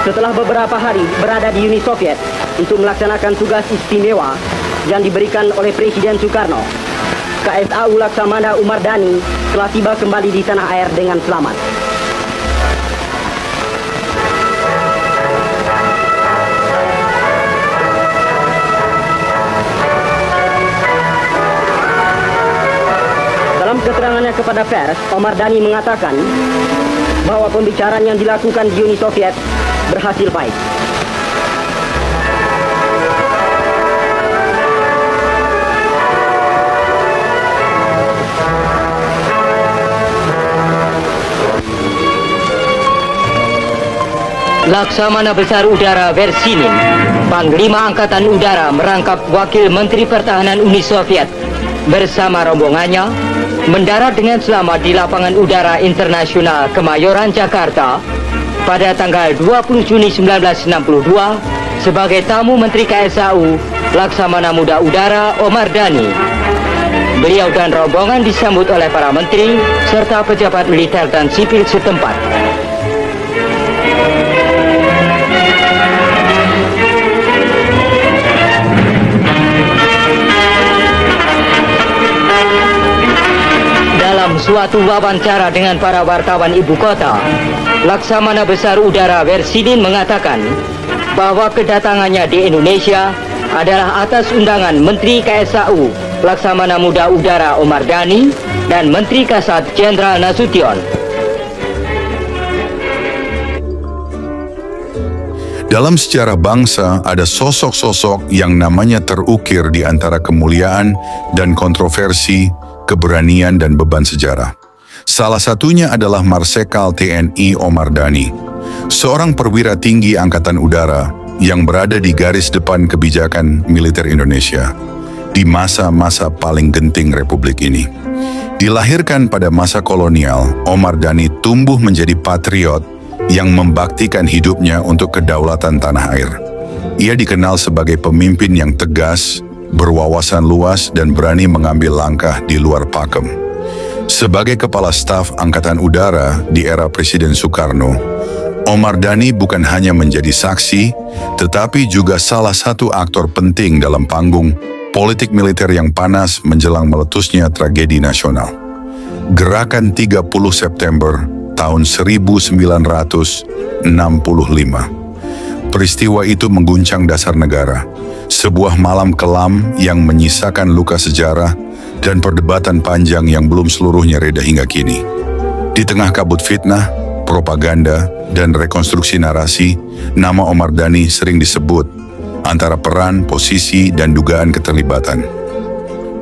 Setelah beberapa hari berada di Uni Soviet untuk melaksanakan tugas istimewa yang diberikan oleh Presiden Soekarno, KSAU Laksamana Umar Dhani telah tiba kembali di tanah air dengan selamat. Dalam keterangannya kepada pers, Omar Dhani mengatakan bahwa pembicaraan yang dilakukan di Uni Soviet berhasil baik. Laksamana Besar Udara Versinin, Panglima Angkatan Udara merangkap Wakil Menteri Pertahanan Uni Soviet bersama rombongannya mendarat dengan selamat di Lapangan Udara Internasional Kemayoran, Jakarta pada tanggal 20 Juni 1962 sebagai tamu Menteri KSAU Laksamana Muda Udara Omar Dhani. Beliau dan rombongan disambut oleh para menteri serta pejabat militer dan sipil setempat. Dalam suatu wawancara dengan para wartawan ibu kota, Laksamana Besar Udara Versinin mengatakan bahwa kedatangannya di Indonesia adalah atas undangan Menteri KSAU Laksamana Muda Udara Omar Dhani dan Menteri Kasat Jenderal Nasution. Dalam sejarah bangsa ada sosok-sosok yang namanya terukir di antara kemuliaan dan kontroversi, keberanian dan beban sejarah. Salah satunya adalah Marsekal TNI Omar Dhani, seorang perwira tinggi Angkatan Udara yang berada di garis depan kebijakan militer Indonesia di masa-masa paling genting Republik ini. Dilahirkan pada masa kolonial, Omar Dhani tumbuh menjadi patriot yang membaktikan hidupnya untuk kedaulatan tanah air. Ia dikenal sebagai pemimpin yang tegas, berwawasan luas dan berani mengambil langkah di luar pakem. Sebagai Kepala Staf Angkatan Udara di era Presiden Soekarno, Omar Dhani bukan hanya menjadi saksi, tetapi juga salah satu aktor penting dalam panggung politik militer yang panas menjelang meletusnya tragedi nasional. Gerakan 30 September tahun 1965. Peristiwa itu mengguncang dasar negara. Sebuah malam kelam yang menyisakan luka sejarah dan perdebatan panjang yang belum seluruhnya reda hingga kini. Di tengah kabut fitnah, propaganda, dan rekonstruksi narasi, nama Omar Dhani sering disebut antara peran, posisi, dan dugaan keterlibatan.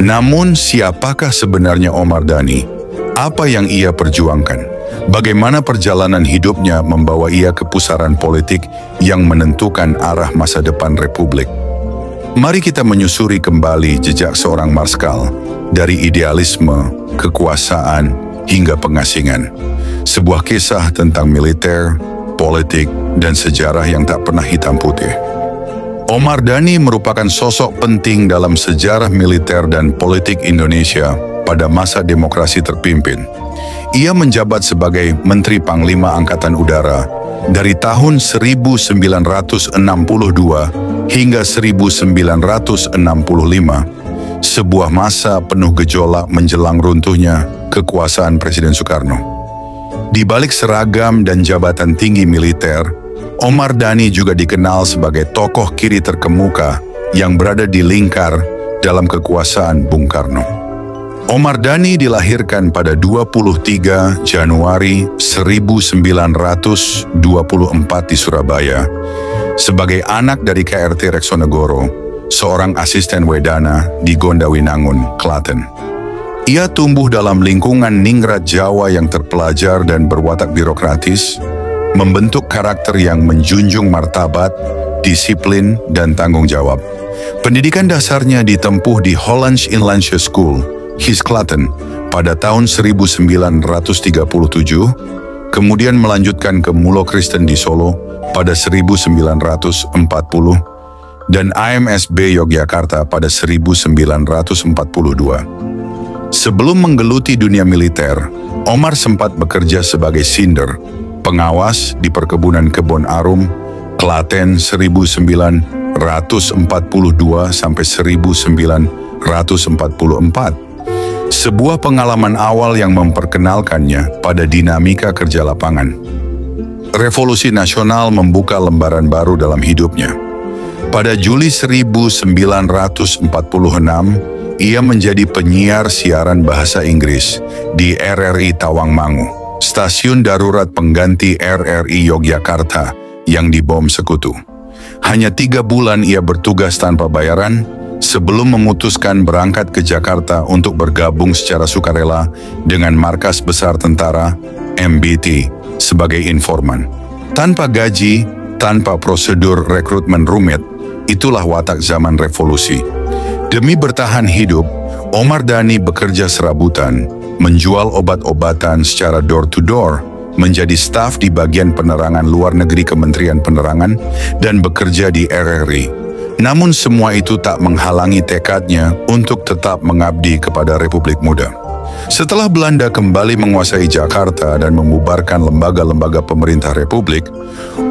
Namun, siapakah sebenarnya Omar Dhani? Apa yang ia perjuangkan? Bagaimana perjalanan hidupnya membawa ia ke pusaran politik yang menentukan arah masa depan Republik? Mari kita menyusuri kembali jejak seorang marskal dari idealisme, kekuasaan, hingga pengasingan. Sebuah kisah tentang militer, politik, dan sejarah yang tak pernah hitam putih. Omar Dhani merupakan sosok penting dalam sejarah militer dan politik Indonesia pada masa demokrasi terpimpin. Ia menjabat sebagai Menteri Panglima Angkatan Udara dari tahun 1962 hingga 1965, sebuah masa penuh gejolak menjelang runtuhnya kekuasaan Presiden Soekarno. Di balik seragam dan jabatan tinggi militer, Omar Dhani juga dikenal sebagai tokoh kiri terkemuka yang berada di lingkar dalam kekuasaan Bung Karno. Omar Dhani dilahirkan pada 23 Januari 1924 di Surabaya sebagai anak dari KRT Reksonegoro, seorang asisten wedana di Gondawinangun, Klaten. Ia tumbuh dalam lingkungan ningrat Jawa yang terpelajar dan berwatak birokratis, membentuk karakter yang menjunjung martabat, disiplin, dan tanggung jawab. Pendidikan dasarnya ditempuh di Hollands Inlandse School, Hisklaten, pada tahun 1937, kemudian melanjutkan ke Mulo Kristen di Solo pada 1940, dan AMSB Yogyakarta pada 1942. Sebelum menggeluti dunia militer, Omar sempat bekerja sebagai sinder, pengawas di perkebunan kebun arum, Klaten 1942 sampai 1944. Sebuah pengalaman awal yang memperkenalkannya pada dinamika kerja lapangan. Revolusi nasional membuka lembaran baru dalam hidupnya. Pada Juli 1946, ia menjadi penyiar siaran bahasa Inggris di RRI Tawangmangu, stasiun darurat pengganti RRI Yogyakarta yang dibom sekutu. Hanya 3 bulan ia bertugas tanpa bayaran sebelum memutuskan berangkat ke Jakarta untuk bergabung secara sukarela dengan markas besar tentara MBT sebagai informan. Tanpa gaji, tanpa prosedur rekrutmen rumit, itulah watak zaman revolusi. Demi bertahan hidup, Omar Dhani bekerja serabutan, menjual obat-obatan secara door-to-door, menjadi staf di bagian penerangan luar negeri Kementerian Penerangan, dan bekerja di RRI. Namun semua itu tak menghalangi tekadnya untuk tetap mengabdi kepada Republik Muda. Setelah Belanda kembali menguasai Jakarta dan membubarkan lembaga-lembaga pemerintah Republik,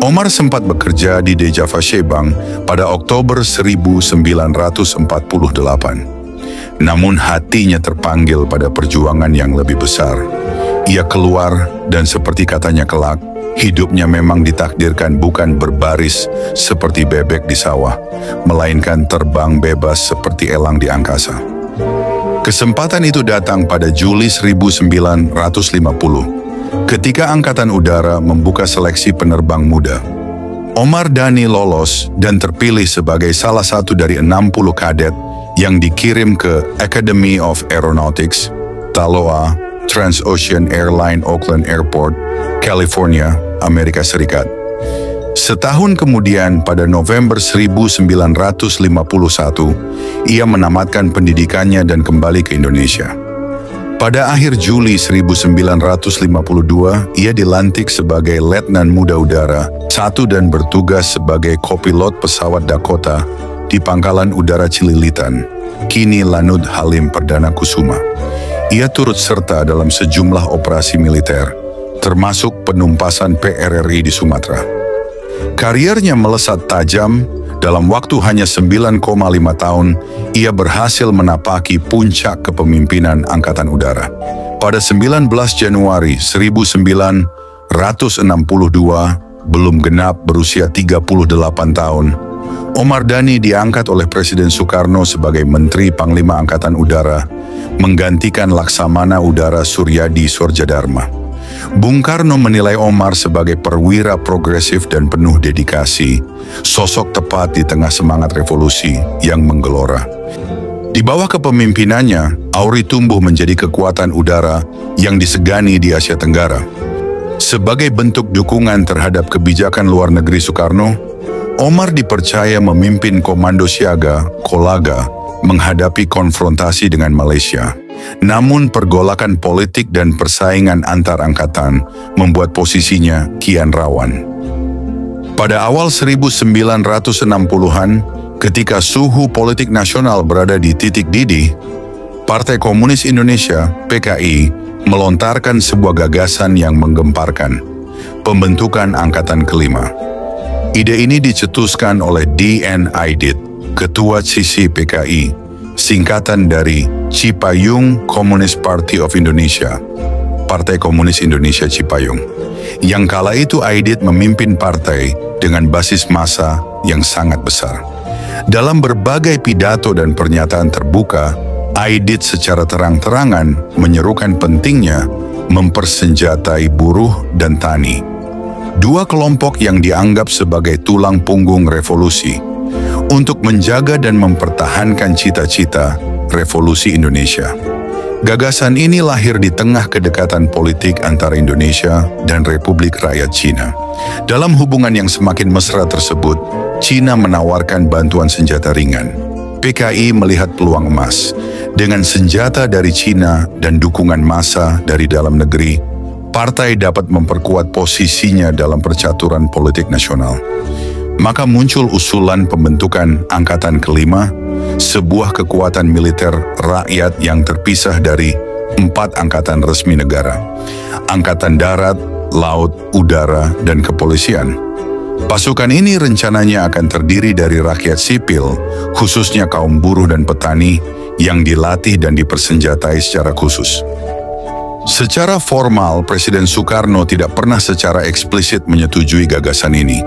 Omar sempat bekerja di Dejava Shebang pada Oktober 1948. Namun hatinya terpanggil pada perjuangan yang lebih besar. Ia keluar dan seperti katanya kelak, hidupnya memang ditakdirkan bukan berbaris seperti bebek di sawah, melainkan terbang bebas seperti elang di angkasa. Kesempatan itu datang pada Juli 1950, ketika Angkatan Udara membuka seleksi penerbang muda. Omar Dhani lolos dan terpilih sebagai salah satu dari 60 kadet yang dikirim ke Academy of Aeronautics, Taloa, Transocean Airline Oakland Airport, California, Amerika Serikat. Setahun kemudian, pada November 1951, ia menamatkan pendidikannya dan kembali ke Indonesia. Pada akhir Juli 1952, ia dilantik sebagai Letnan Muda Udara 1 dan bertugas sebagai kopilot pesawat Dakota di Pangkalan Udara Cililitan, kini Lanut Halim Perdana Kusuma. Ia turut serta dalam sejumlah operasi militer, termasuk penumpasan PRRI di Sumatera. Kariernya melesat tajam. Dalam waktu hanya 9,5 tahun, ia berhasil menapaki puncak kepemimpinan Angkatan Udara. Pada 19 Januari 1962, belum genap berusia 38 tahun, Omar Dhani diangkat oleh Presiden Soekarno sebagai Menteri Panglima Angkatan Udara, menggantikan Laksamana Udara Suryadi Sorjadharma. Bung Karno menilai Omar sebagai perwira progresif dan penuh dedikasi, sosok tepat di tengah semangat revolusi yang menggelora. Di bawah kepemimpinannya, AURI tumbuh menjadi kekuatan udara yang disegani di Asia Tenggara. Sebagai bentuk dukungan terhadap kebijakan luar negeri Soekarno, Omar dipercaya memimpin Komando Siaga, Kolaga, menghadapi konfrontasi dengan Malaysia. Namun pergolakan politik dan persaingan antar angkatan membuat posisinya kian rawan. Pada awal 1960-an, ketika suhu politik nasional berada di titik didih, Partai Komunis Indonesia (PKI) melontarkan sebuah gagasan yang menggemparkan, pembentukan Angkatan Kelima. Ide ini dicetuskan oleh D.N. Aidit, Ketua Sisi PKI, singkatan dari Cipayung Communist Party of Indonesia, Partai Komunis Indonesia Cipayung, yang kala itu Aidit memimpin partai dengan basis massa yang sangat besar. Dalam berbagai pidato dan pernyataan terbuka, Aidit secara terang-terangan menyerukan pentingnya mempersenjatai buruh dan tani, dua kelompok yang dianggap sebagai tulang punggung revolusi, untuk menjaga dan mempertahankan cita-cita revolusi Indonesia. Gagasan ini lahir di tengah kedekatan politik antara Indonesia dan Republik Rakyat Cina. Dalam hubungan yang semakin mesra tersebut, Cina menawarkan bantuan senjata ringan. PKI melihat peluang emas. Dengan senjata dari Cina dan dukungan massa dari dalam negeri, partai dapat memperkuat posisinya dalam percaturan politik nasional. Maka muncul usulan pembentukan Angkatan Kelima, sebuah kekuatan militer rakyat yang terpisah dari 4 angkatan resmi negara: Angkatan Darat, Laut, Udara, dan Kepolisian. Pasukan ini rencananya akan terdiri dari rakyat sipil, khususnya kaum buruh dan petani, yang dilatih dan dipersenjatai secara khusus. Secara formal, Presiden Soekarno tidak pernah secara eksplisit menyetujui gagasan ini.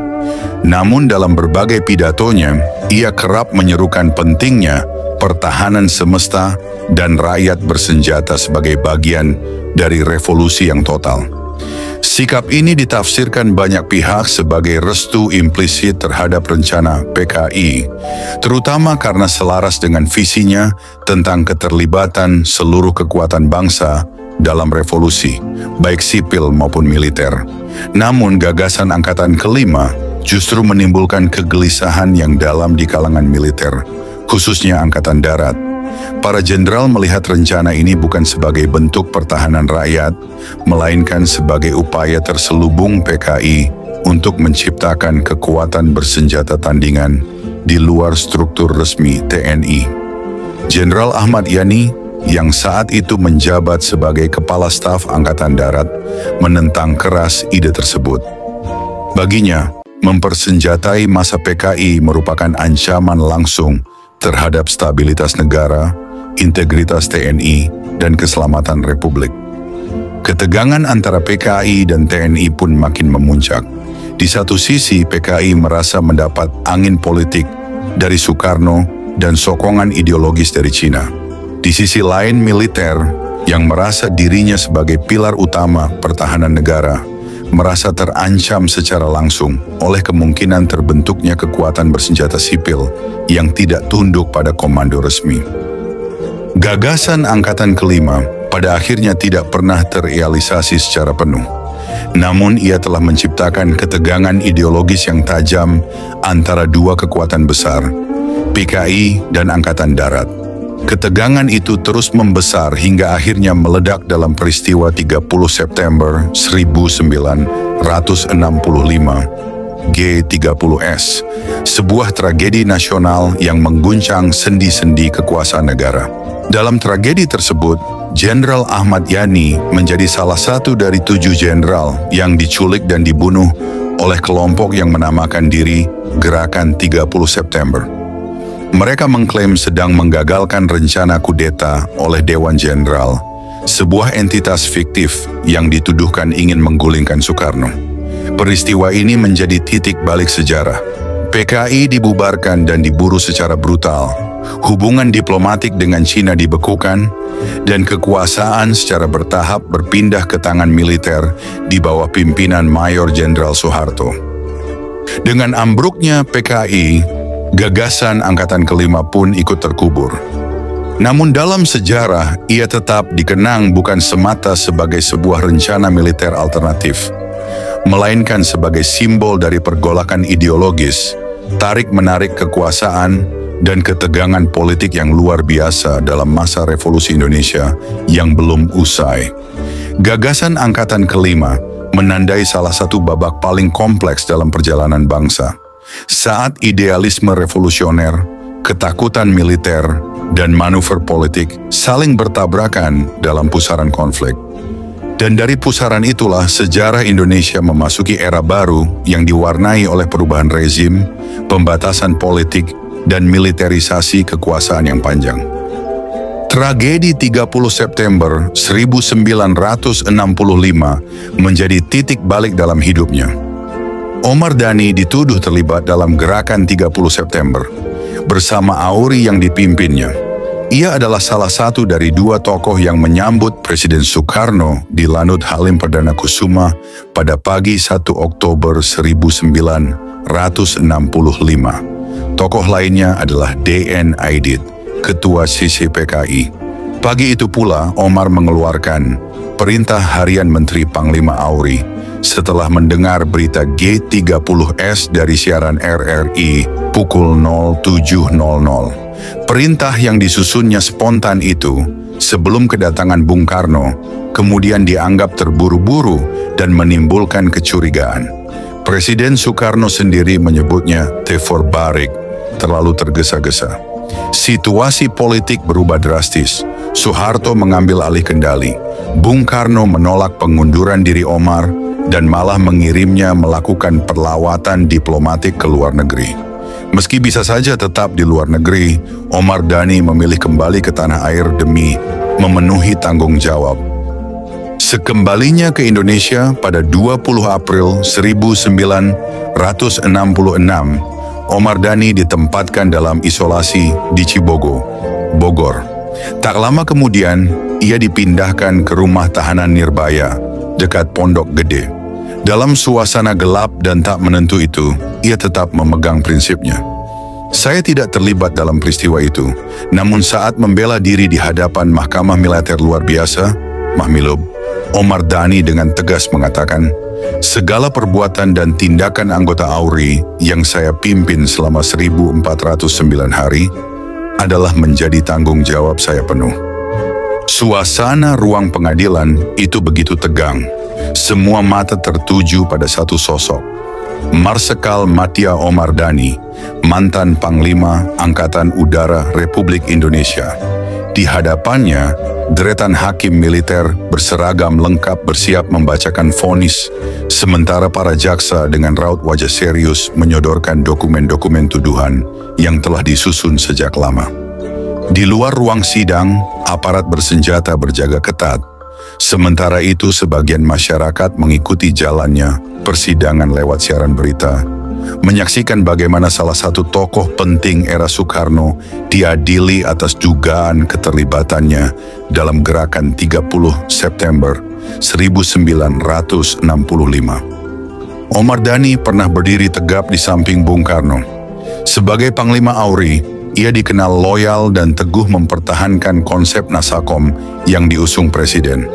Namun dalam berbagai pidatonya, ia kerap menyerukan pentingnya pertahanan semesta dan rakyat bersenjata sebagai bagian dari revolusi yang total. Sikap ini ditafsirkan banyak pihak sebagai restu implisit terhadap rencana PKI, terutama karena selaras dengan visinya tentang keterlibatan seluruh kekuatan bangsa dalam revolusi, baik sipil maupun militer. Namun gagasan Angkatan Kelima justru menimbulkan kegelisahan yang dalam di kalangan militer, khususnya Angkatan Darat. Para jenderal melihat rencana ini bukan sebagai bentuk pertahanan rakyat, melainkan sebagai upaya terselubung PKI untuk menciptakan kekuatan bersenjata tandingan di luar struktur resmi TNI. Jenderal Ahmad Yani, yang saat itu menjabat sebagai Kepala Staf Angkatan Darat, menentang keras ide tersebut. Baginya, mempersenjatai massa PKI merupakan ancaman langsung terhadap stabilitas negara, integritas TNI, dan keselamatan Republik. Ketegangan antara PKI dan TNI pun makin memuncak. Di satu sisi, PKI merasa mendapat angin politik dari Soekarno dan sokongan ideologis dari Cina. Di sisi lain, militer yang merasa dirinya sebagai pilar utama pertahanan negara merasa terancam secara langsung oleh kemungkinan terbentuknya kekuatan bersenjata sipil yang tidak tunduk pada komando resmi. Gagasan Angkatan Kelima pada akhirnya tidak pernah terrealisasi secara penuh. Namun ia telah menciptakan ketegangan ideologis yang tajam antara dua kekuatan besar, PKI dan Angkatan Darat. Ketegangan itu terus membesar hingga akhirnya meledak dalam peristiwa 30 September 1965, G30S, sebuah tragedi nasional yang mengguncang sendi-sendi kekuasaan negara. Dalam tragedi tersebut, Jenderal Ahmad Yani menjadi salah satu dari 7 jenderal yang diculik dan dibunuh oleh kelompok yang menamakan diri Gerakan 30 September. Mereka mengklaim sedang menggagalkan rencana kudeta oleh Dewan Jenderal, sebuah entitas fiktif yang dituduhkan ingin menggulingkan Soekarno. Peristiwa ini menjadi titik balik sejarah. PKI dibubarkan dan diburu secara brutal, hubungan diplomatik dengan Cina dibekukan, dan kekuasaan secara bertahap berpindah ke tangan militer di bawah pimpinan Mayor Jenderal Soeharto. Dengan ambruknya PKI, gagasan Angkatan Kelima pun ikut terkubur. Namun dalam sejarah, ia tetap dikenang bukan semata sebagai sebuah rencana militer alternatif, melainkan sebagai simbol dari pergolakan ideologis, tarik-menarik kekuasaan, dan ketegangan politik yang luar biasa dalam masa revolusi Indonesia yang belum usai. Gagasan Angkatan Kelima menandai salah satu babak paling kompleks dalam perjalanan bangsa, saat idealisme revolusioner, ketakutan militer, dan manuver politik saling bertabrakan dalam pusaran konflik. Dan dari pusaran itulah sejarah Indonesia memasuki era baru yang diwarnai oleh perubahan rezim, pembatasan politik, dan militerisasi kekuasaan yang panjang. Tragedi 30 September 1965 menjadi titik balik dalam hidupnya. Omar Dhani dituduh terlibat dalam Gerakan 30 September bersama Auri yang dipimpinnya. Ia adalah salah satu dari 2 tokoh yang menyambut Presiden Soekarno di Lanut Halim Perdana Kusuma pada pagi 1 Oktober 1965. Tokoh lainnya adalah D.N. Aidit, Ketua CCPKI. Pagi itu pula Omar mengeluarkan Perintah Harian Menteri Panglima Auri setelah mendengar berita G30S dari siaran RRI pukul 07.00. Perintah yang disusunnya spontan itu, sebelum kedatangan Bung Karno, kemudian dianggap terburu-buru dan menimbulkan kecurigaan. Presiden Soekarno sendiri menyebutnya teforbarik, terlalu tergesa-gesa. Situasi politik berubah drastis. Soeharto mengambil alih kendali. Bung Karno menolak pengunduran diri Omar dan malah mengirimnya melakukan perlawatan diplomatik ke luar negeri. Meski bisa saja tetap di luar negeri, Omar Dhani memilih kembali ke tanah air demi memenuhi tanggung jawab. Sekembalinya ke Indonesia pada 20 April 1966, Omar Dhani ditempatkan dalam isolasi di Cibogo, Bogor. Tak lama kemudian, ia dipindahkan ke rumah tahanan Nirbaya, dekat Pondok Gede. Dalam suasana gelap dan tak menentu itu, ia tetap memegang prinsipnya. Saya tidak terlibat dalam peristiwa itu, namun saat membela diri di hadapan Mahkamah Militer Luar Biasa, Mahmilub, Omar Dhani dengan tegas mengatakan, segala perbuatan dan tindakan anggota AURI yang saya pimpin selama 1409 hari adalah menjadi tanggung jawab saya penuh. Suasana ruang pengadilan itu begitu tegang. Semua mata tertuju pada satu sosok, Marsikal Matia Omar Dhani, mantan Panglima Angkatan Udara Republik Indonesia. Di hadapannya, deretan hakim militer berseragam lengkap bersiap membacakan vonis, sementara para jaksa dengan raut wajah serius menyodorkan dokumen-dokumen tuduhan yang telah disusun sejak lama. Di luar ruang sidang, aparat bersenjata berjaga ketat. Sementara itu, sebagian masyarakat mengikuti jalannya persidangan lewat siaran berita, menyaksikan bagaimana salah satu tokoh penting era Soekarno diadili atas dugaan keterlibatannya dalam gerakan 30 September 1965. Omar Dhani pernah berdiri tegap di samping Bung Karno. Sebagai Panglima AURI, ia dikenal loyal dan teguh mempertahankan konsep Nasakom yang diusung Presiden.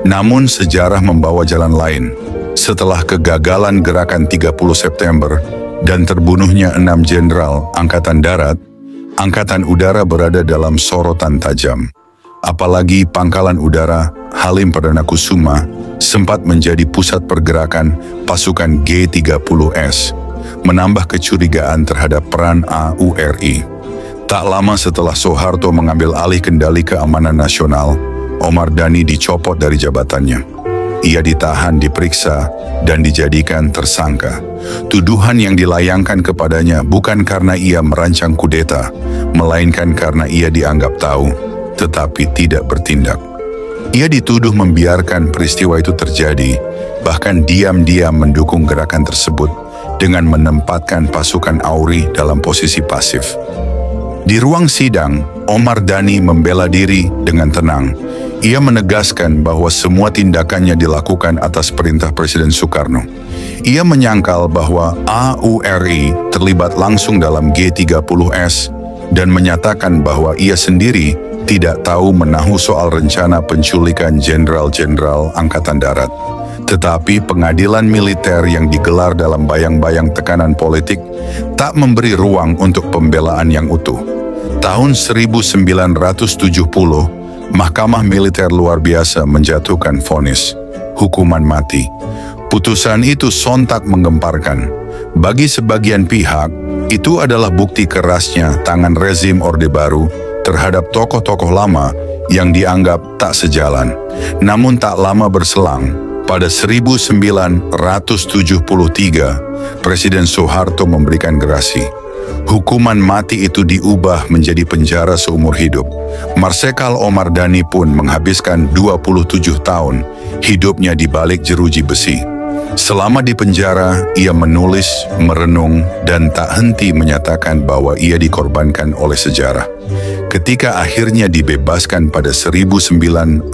Namun sejarah membawa jalan lain. Setelah kegagalan gerakan 30 September dan terbunuhnya 6 jenderal Angkatan Darat, Angkatan Udara berada dalam sorotan tajam. Apalagi Pangkalan Udara Halim Perdana Kusuma sempat menjadi pusat pergerakan pasukan G-30S, menambah kecurigaan terhadap peran AURI. Tak lama setelah Soeharto mengambil alih kendali keamanan nasional, Omar Dhani dicopot dari jabatannya. Ia ditahan, diperiksa, dan dijadikan tersangka. Tuduhan yang dilayangkan kepadanya bukan karena ia merancang kudeta, melainkan karena ia dianggap tahu, tetapi tidak bertindak. Ia dituduh membiarkan peristiwa itu terjadi, bahkan diam-diam mendukung gerakan tersebut dengan menempatkan pasukan AURI dalam posisi pasif. Di ruang sidang, Omar Dhani membela diri dengan tenang. Ia menegaskan bahwa semua tindakannya dilakukan atas perintah Presiden Soekarno. Ia menyangkal bahwa AURI terlibat langsung dalam G30S dan menyatakan bahwa ia sendiri tidak tahu menahu soal rencana penculikan jenderal-jenderal Angkatan Darat. Tetapi pengadilan militer yang digelar dalam bayang-bayang tekanan politik tak memberi ruang untuk pembelaan yang utuh. Tahun 1970, Mahkamah Militer Luar Biasa menjatuhkan vonis, hukuman mati. Putusan itu sontak menggemparkan. Bagi sebagian pihak, itu adalah bukti kerasnya tangan rezim Orde Baru terhadap tokoh-tokoh lama yang dianggap tak sejalan. Namun tak lama berselang, pada 1973, Presiden Soeharto memberikan gerasi. Hukuman mati itu diubah menjadi penjara seumur hidup. Marsikal Omar Dhani pun menghabiskan 27 tahun hidupnya di balik jeruji besi. Selama di penjara, ia menulis, merenung, dan tak henti menyatakan bahwa ia dikorbankan oleh sejarah. Ketika akhirnya dibebaskan pada 1995,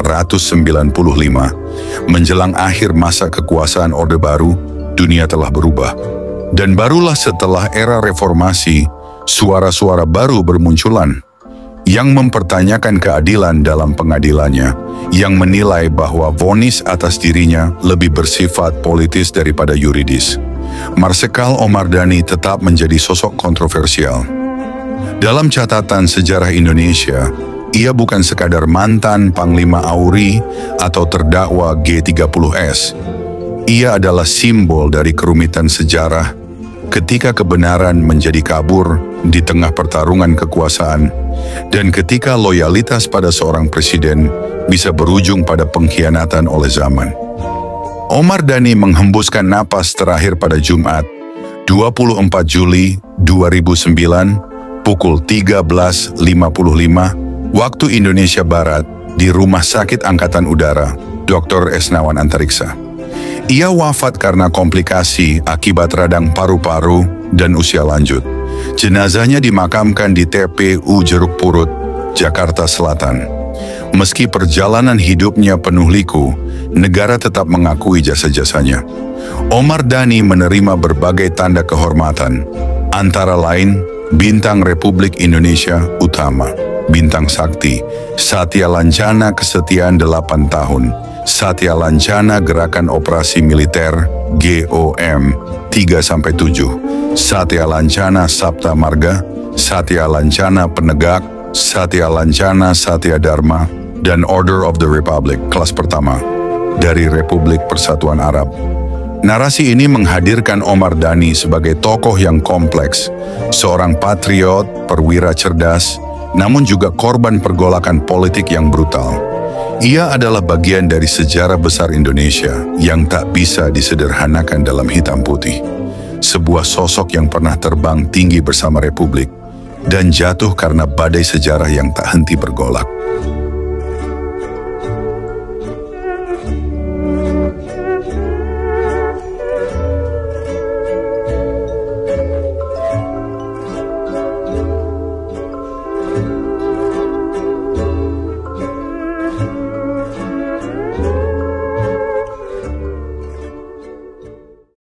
menjelang akhir masa kekuasaan Orde Baru, dunia telah berubah. Dan barulah setelah era reformasi, suara-suara baru bermunculan yang mempertanyakan keadilan dalam pengadilannya, yang menilai bahwa vonis atas dirinya lebih bersifat politis daripada yuridis. Marsikal Omar Dhani tetap menjadi sosok kontroversial. Dalam catatan sejarah Indonesia, ia bukan sekadar mantan Panglima AURI atau terdakwa G30S. Ia adalah simbol dari kerumitan sejarah ketika kebenaran menjadi kabur di tengah pertarungan kekuasaan, dan ketika loyalitas pada seorang presiden bisa berujung pada pengkhianatan oleh zaman. Omar Dhani menghembuskan napas terakhir pada Jumat, 24 Juli 2009, pukul 13.55 waktu Indonesia Barat di Rumah Sakit Angkatan Udara, Dr. Esnawan Antariksa. Ia wafat karena komplikasi akibat radang paru-paru dan usia lanjut. Jenazahnya dimakamkan di TPU Jeruk Purut, Jakarta Selatan. Meski perjalanan hidupnya penuh liku, negara tetap mengakui jasa-jasanya. Omar Dhani menerima berbagai tanda kehormatan, antara lain Bintang Republik Indonesia Utama, Bintang Sakti, Satya Lancana Kesetiaan 8 tahun, Satya Lancana Gerakan Operasi Militer GOM 3-7, Satya Lancana Sapta Marga, Satya Lancana Penegak, Satya Lancana Satya Dharma, dan Order of the Republic kelas pertama dari Republik Persatuan Arab. Narasi ini menghadirkan Omar Dhani sebagai tokoh yang kompleks, seorang patriot, perwira cerdas, namun juga korban pergolakan politik yang brutal. Ia adalah bagian dari sejarah besar Indonesia yang tak bisa disederhanakan dalam hitam putih. Sebuah sosok yang pernah terbang tinggi bersama Republik dan jatuh karena badai sejarah yang tak henti bergolak.